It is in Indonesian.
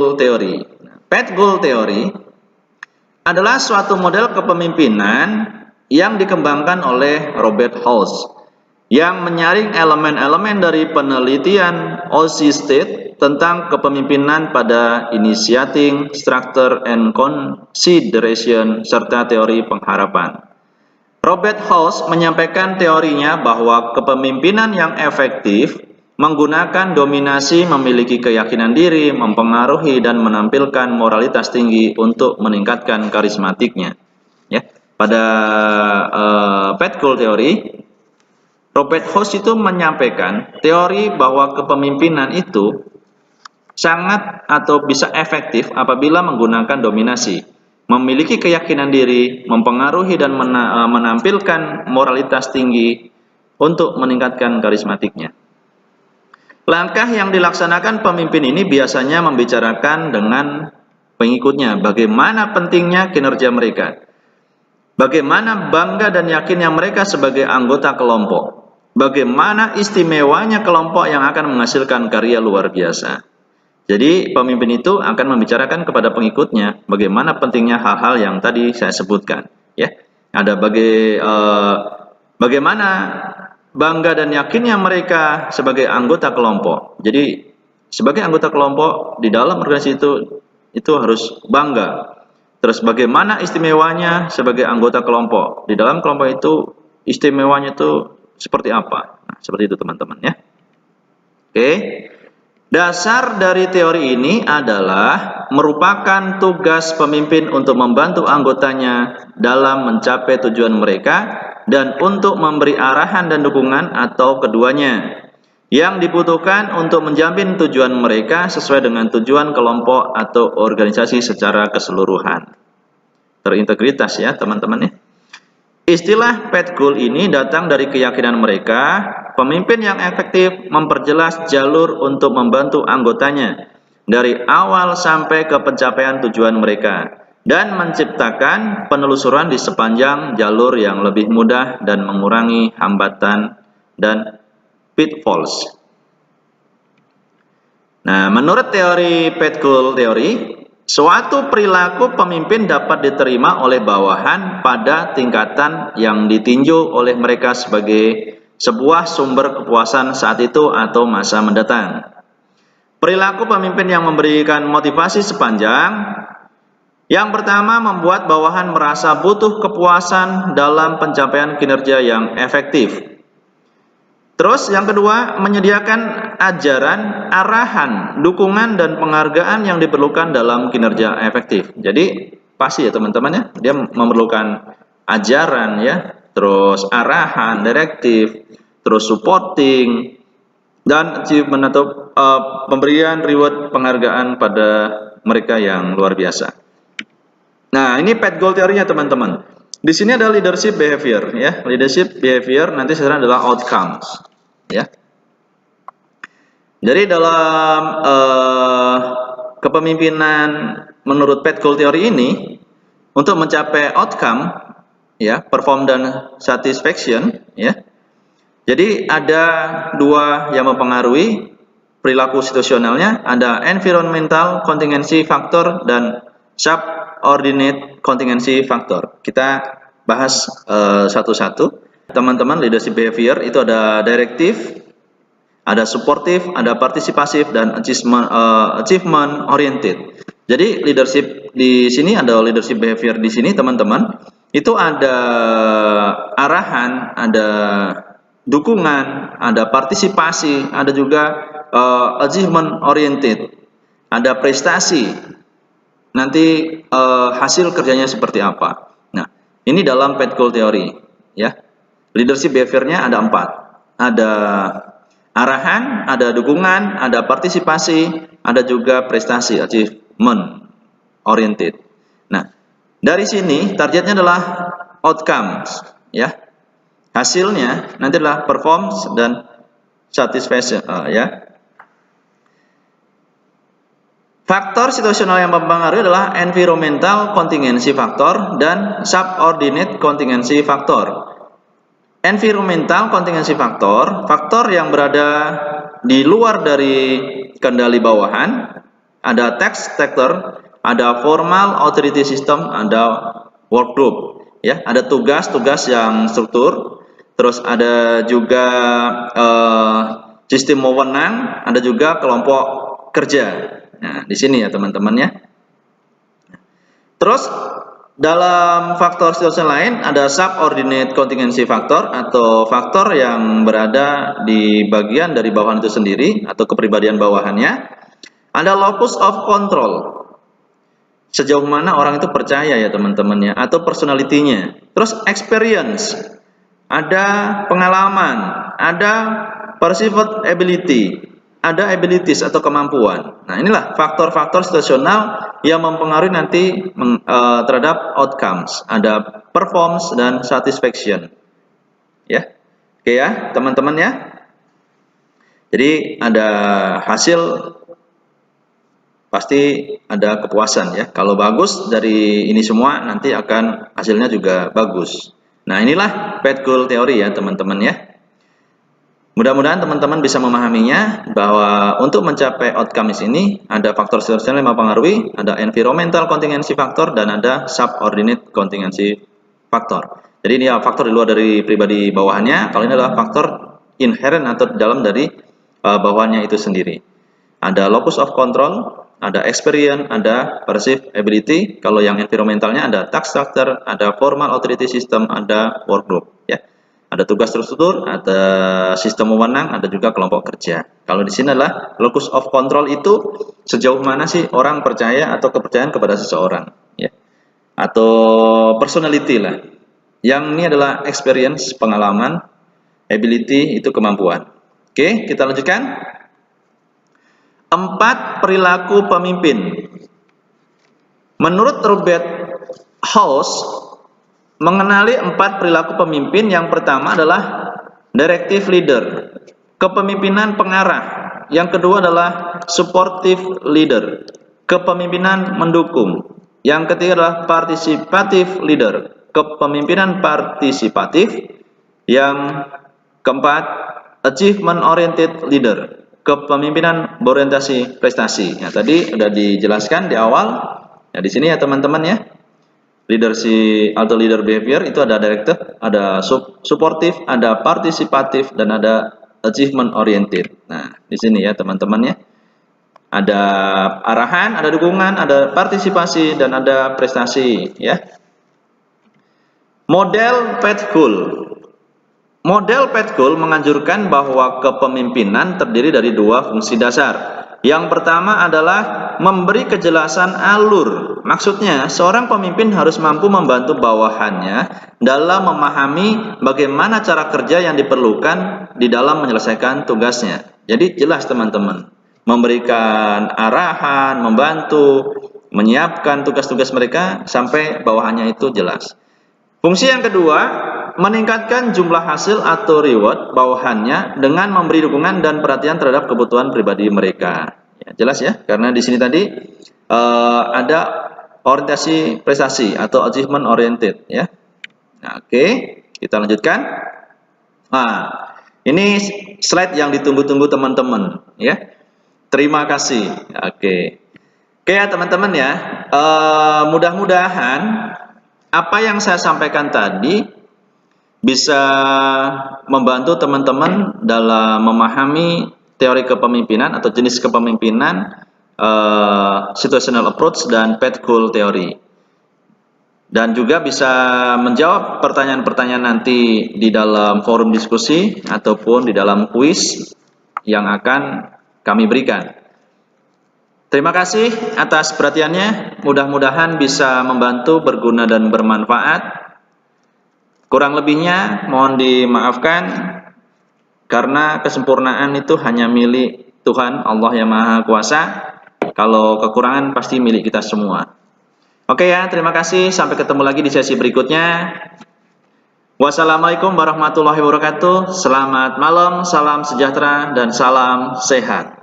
Theory. Pat Gould Theory adalah suatu model kepemimpinan yang dikembangkan oleh Robert Halls yang menyaring elemen-elemen dari penelitian O.C. State tentang kepemimpinan pada initiating, structure, and consideration, serta teori pengharapan. Robert Halls menyampaikan teorinya bahwa kepemimpinan yang efektif menggunakan dominasi, memiliki keyakinan diri, mempengaruhi, dan menampilkan moralitas tinggi untuk meningkatkan karismatiknya. Ya, pada Pat Gould Theory, Robert Halls itu menyampaikan teori bahwa kepemimpinan itu sangat atau bisa efektif apabila menggunakan dominasi, memiliki keyakinan diri, mempengaruhi dan menampilkan moralitas tinggi untuk meningkatkan karismatiknya. Langkah yang dilaksanakan pemimpin ini biasanya membicarakan dengan pengikutnya bagaimana pentingnya kinerja mereka, bagaimana bangga dan yakinnya mereka sebagai anggota kelompok, bagaimana istimewanya kelompok yang akan menghasilkan karya luar biasa. Jadi pemimpin itu akan membicarakan kepada pengikutnya bagaimana pentingnya hal-hal yang tadi saya sebutkan. Ya, ada bagaimana bangga dan yakinnya mereka sebagai anggota kelompok. Jadi sebagai anggota kelompok di dalam organisasi itu harus bangga. Terus bagaimana istimewanya sebagai anggota kelompok. Di dalam kelompok itu istimewanya itu seperti apa? Nah, seperti itu teman-teman ya. Oke. Dasar dari teori ini adalah merupakan tugas pemimpin untuk membantu anggotanya dalam mencapai tujuan mereka dan untuk memberi arahan dan dukungan atau keduanya yang dibutuhkan untuk menjamin tujuan mereka sesuai dengan tujuan kelompok atau organisasi secara keseluruhan. Terintegritas ya teman-teman ya. Istilah Pat Gould ini datang dari keyakinan mereka, pemimpin yang efektif memperjelas jalur untuk membantu anggotanya dari awal sampai ke pencapaian tujuan mereka dan menciptakan penelusuran di sepanjang jalur yang lebih mudah dan mengurangi hambatan dan pitfalls. Nah, menurut teori Pat Gould Theory, suatu perilaku pemimpin dapat diterima oleh bawahan pada tingkatan yang ditinjau oleh mereka sebagai sebuah sumber kepuasan saat itu atau masa mendatang. Perilaku pemimpin yang memberikan motivasi sepanjang. Yang pertama, membuat bawahan merasa butuh kepuasan dalam pencapaian kinerja yang efektif. Terus yang kedua, menyediakan ajaran, arahan, dukungan, dan penghargaan yang diperlukan dalam kinerja efektif. Jadi pasti ya teman-teman ya, dia memerlukan ajaran ya, terus arahan, direktif, terus supporting, dan achievement atau pemberian reward penghargaan pada mereka yang luar biasa. Nah ini Pat Gould teorinya teman-teman. Di sini ada leadership behavior ya, leadership behavior nanti sekarang adalah outcomes. Ya. Jadi dalam kepemimpinan menurut Pat Gould Theory ini untuk mencapai outcome ya, perform dan satisfaction ya. Jadi ada dua yang mempengaruhi perilaku situasionalnya, ada environmental contingency factor dan subordinate contingency factor. Kita bahas satu-satu. Teman-teman, leadership behavior itu ada directive, ada supportive, ada partisipasif, dan achievement oriented. Jadi leadership di sini ada leadership behavior di sini teman-teman. Itu ada arahan, ada dukungan, ada partisipasi, ada juga achievement oriented, ada prestasi. Nanti hasil kerjanya seperti apa. Nah, ini dalam Pat Gould Theory ya. Leadership behavior-nya ada 4. Ada arahan, ada dukungan, ada partisipasi, ada juga prestasi, achievement oriented. Nah, dari sini targetnya adalah outcomes ya. Hasilnya nanti adalah performance dan satisfaction ya. Faktor situasional yang mempengaruhi adalah environmental contingency factor dan subordinate contingency factor. Environmental contingency factor, faktor yang berada di luar dari kendali bawahan, ada tax sector, ada formal authority system, ada work group. Ya, ada tugas-tugas yang struktur, terus ada juga sistem wewenang, ada juga kelompok kerja. Nah, di sini ya teman-teman ya. Terus dalam faktor situasional lain ada subordinate contingency factor atau faktor yang berada di bagian dari bawahan itu sendiri atau kepribadian bawahannya. Ada locus of control. Sejauh mana orang itu percaya ya teman-teman ya, atau personality-nya. Terus experience, ada pengalaman, ada perceived ability, ada abilities atau kemampuan. Nah, inilah faktor-faktor situasional yang mempengaruhi nanti terhadap outcomes. Ada performance dan satisfaction. Ya. Oke ya, teman-teman ya. Jadi ada hasil, pasti ada kepuasan ya. Kalau bagus dari ini semua nanti akan hasilnya juga bagus. Nah, inilah path goal teori ya teman-teman ya. Mudah-mudahan teman-teman bisa memahaminya bahwa untuk mencapai outcomes ini ada faktor situasional yang mempengaruhi, ada environmental contingency factor dan ada subordinate contingency factor. Jadi ini faktor di luar dari pribadi bawahannya, kalau ini adalah faktor inherent atau dalam dari bawahannya itu sendiri. Ada locus of control, ada experience, ada perceived ability. Kalau yang environmentalnya ada task structure, ada formal authority system, ada work group. Ya, ada tugas terstruktur, ada sistem wewenang, ada juga kelompok kerja. Kalau di sini adalah locus of control itu sejauh mana sih orang percaya atau kepercayaan kepada seseorang, ya, atau personality lah. Yang ini adalah experience, pengalaman, ability itu kemampuan. Oke, kita lanjutkan. 4 perilaku pemimpin. Menurut Robert House, mengenali 4 perilaku pemimpin. Yang pertama adalah directive leader, kepemimpinan pengarah. Yang kedua adalah supportive leader, kepemimpinan mendukung. Yang ketiga adalah participative leader, kepemimpinan partisipatif. Yang keempat, achievement oriented leader, kepemimpinan berorientasi prestasi. Nah, tadi sudah dijelaskan di awal. Nah, di sini ya teman-teman ya. Leadership atau leader behavior itu ada directive, ada supportive, ada partisipatif dan ada achievement oriented. Nah, di sini ya teman-teman ya. Ada arahan, ada dukungan, ada partisipasi dan ada prestasi ya. Model path goal. Model path goal menganjurkan bahwa kepemimpinan terdiri dari 2 fungsi dasar. Yang pertama adalah memberi kejelasan alur. Maksudnya, seorang pemimpin harus mampu membantu bawahannya dalam memahami bagaimana cara kerja yang diperlukan di dalam menyelesaikan tugasnya. Jadi jelas teman-teman, memberikan arahan, membantu, menyiapkan tugas-tugas mereka sampai bawahannya itu jelas. Fungsi yang kedua, meningkatkan jumlah hasil atau reward bawahannya dengan memberi dukungan dan perhatian terhadap kebutuhan pribadi mereka. Ya, jelas ya, karena di sini tadi ada orientasi prestasi atau achievement oriented ya. Nah, oke, kita lanjutkan. Nah, ini slide yang ditunggu-tunggu teman-teman ya. Terima kasih. Oke ya teman-teman ya. Mudah-mudahan apa yang saya sampaikan tadi bisa membantu teman-teman dalam memahami teori kepemimpinan atau jenis kepemimpinan, situational approach dan path goal teori. Dan juga bisa menjawab pertanyaan-pertanyaan nanti di dalam forum diskusi ataupun di dalam kuis yang akan kami berikan. Terima kasih atas perhatiannya, mudah-mudahan bisa membantu, berguna dan bermanfaat. Kurang lebihnya mohon dimaafkan, karena kesempurnaan itu hanya milik Tuhan, Allah yang Maha Kuasa. Kalau kekurangan pasti milik kita semua. Oke ya, terima kasih, sampai ketemu lagi di sesi berikutnya. Wassalamualaikum warahmatullahi wabarakatuh. Selamat malam, salam sejahtera dan salam sehat.